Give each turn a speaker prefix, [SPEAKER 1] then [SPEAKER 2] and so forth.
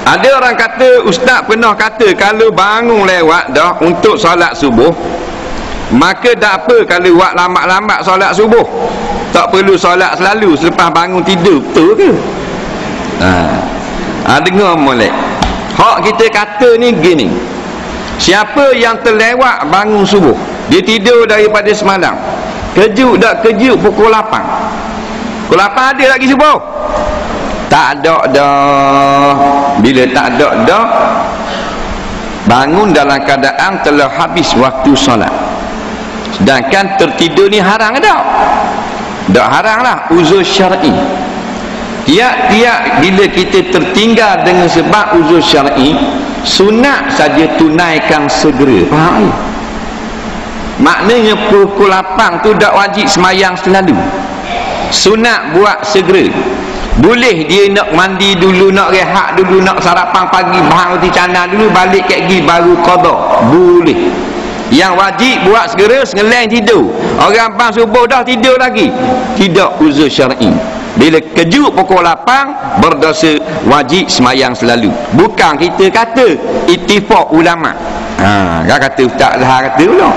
[SPEAKER 1] Ada orang kata, ustaz pernah kata kalau bangun lewat dah untuk solat subuh, maka tak apa kalau buat lambat-lambat solat subuh, tak perlu solat selalu selepas bangun tidur. Betul ke? Dengar molek. Hak kita kata ni gini, siapa yang terlewat bangun subuh, dia tidur daripada semalam, kejut tak kejut pukul 8. Pukul 8 ada lagi subuh? Tak ada dah. Bila tak ada dah, bangun dalam keadaan telah habis waktu solat, sedangkan tertidur ni haram ke tak? Tak haram lah, uzur syar'i. Tiap-tiap bila kita tertinggal dengan sebab uzur syar'i, sunat saja tunaikan segera. Faham? Maknanya pukul 8 tu tak wajib semayang selalu, sunat buat segera. Boleh dia nak mandi dulu, nak rehat dulu, nak sarapan pagi, bahan roti canai dulu, balik kat gigi baru qada. Boleh. Yang wajib buat segera, sengeleng tidur. Orang bang subuh dah tidur lagi, tidak uzur syar'i. Bila kejut pukul 8, berdosa, wajib semayang selalu. Bukan kita kata ittifaq ulama. Kan kata Ustaz Lahar kata pula.